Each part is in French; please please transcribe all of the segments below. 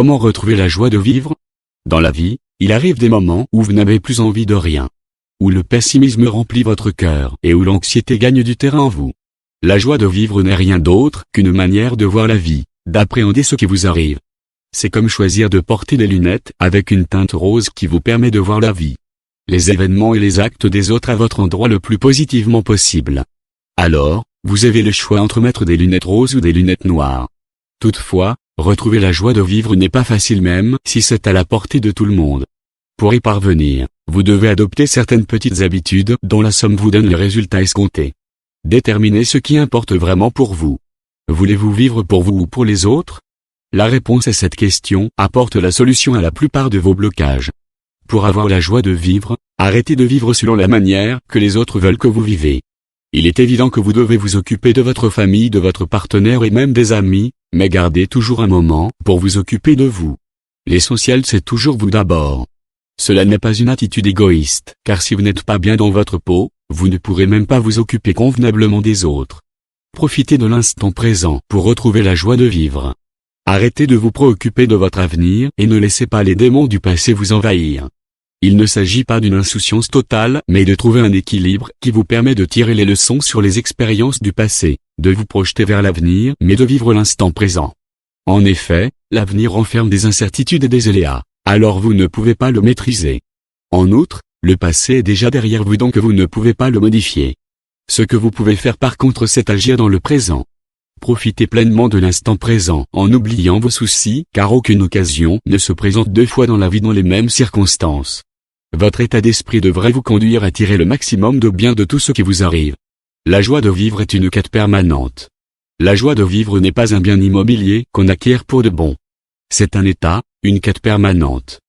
Comment retrouver la joie de vivre? Dans la vie, il arrive des moments où vous n'avez plus envie de rien. Où le pessimisme remplit votre cœur et où l'anxiété gagne du terrain en vous. La joie de vivre n'est rien d'autre qu'une manière de voir la vie, d'appréhender ce qui vous arrive. C'est comme choisir de porter des lunettes avec une teinte rose qui vous permet de voir la vie, les événements et les actes des autres à votre endroit le plus positivement possible. Alors, vous avez le choix entre mettre des lunettes roses ou des lunettes noires. Toutefois, retrouver la joie de vivre n'est pas facile même si c'est à la portée de tout le monde. Pour y parvenir, vous devez adopter certaines petites habitudes dont la somme vous donne les résultats escomptés. Déterminez ce qui importe vraiment pour vous. Voulez-vous vivre pour vous ou pour les autres? La réponse à cette question apporte la solution à la plupart de vos blocages. Pour avoir la joie de vivre, arrêtez de vivre selon la manière que les autres veulent que vous vivez. Il est évident que vous devez vous occuper de votre famille, de votre partenaire et même des amis, mais gardez toujours un moment pour vous occuper de vous. L'essentiel c'est toujours vous d'abord. Cela n'est pas une attitude égoïste, car si vous n'êtes pas bien dans votre peau, vous ne pourrez même pas vous occuper convenablement des autres. Profitez de l'instant présent pour retrouver la joie de vivre. Arrêtez de vous préoccuper de votre avenir et ne laissez pas les démons du passé vous envahir. Il ne s'agit pas d'une insouciance totale, mais de trouver un équilibre qui vous permet de tirer les leçons sur les expériences du passé, de vous projeter vers l'avenir, mais de vivre l'instant présent. En effet, l'avenir renferme des incertitudes et des aléas, alors vous ne pouvez pas le maîtriser. En outre, le passé est déjà derrière vous donc vous ne pouvez pas le modifier. Ce que vous pouvez faire par contre c'est agir dans le présent. Profitez pleinement de l'instant présent en oubliant vos soucis car aucune occasion ne se présente deux fois dans la vie dans les mêmes circonstances. Votre état d'esprit devrait vous conduire à tirer le maximum de bien de tout ce qui vous arrive. La joie de vivre est une quête permanente. La joie de vivre n'est pas un bien immobilier qu'on acquiert pour de bon. C'est un état, une quête permanente.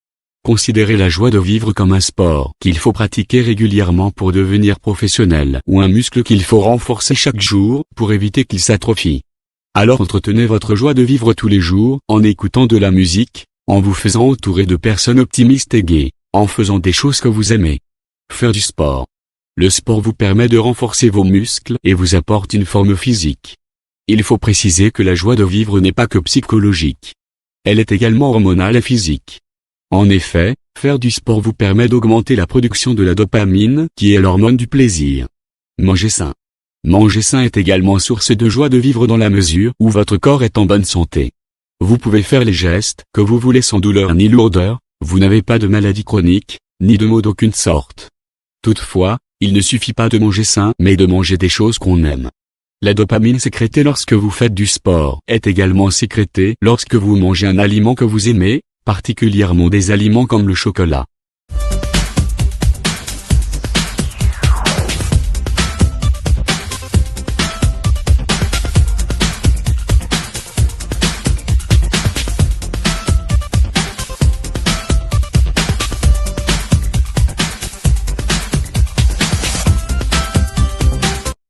Considérez la joie de vivre comme un sport qu'il faut pratiquer régulièrement pour devenir professionnel ou un muscle qu'il faut renforcer chaque jour pour éviter qu'il s'atrophie. Alors entretenez votre joie de vivre tous les jours en écoutant de la musique, en vous faisant entourer de personnes optimistes et gaies, en faisant des choses que vous aimez. Faire du sport. Le sport vous permet de renforcer vos muscles et vous apporte une forme physique. Il faut préciser que la joie de vivre n'est pas que psychologique. Elle est également hormonale et physique. En effet, faire du sport vous permet d'augmenter la production de la dopamine, qui est l'hormone du plaisir. Manger sain. Manger sain est également source de joie de vivre dans la mesure où votre corps est en bonne santé. Vous pouvez faire les gestes que vous voulez sans douleur ni lourdeur, vous n'avez pas de maladie chronique, ni de maux d'aucune sorte. Toutefois, il ne suffit pas de manger sain mais de manger des choses qu'on aime. La dopamine sécrétée lorsque vous faites du sport est également sécrétée lorsque vous mangez un aliment que vous aimez, particulièrement des aliments comme le chocolat.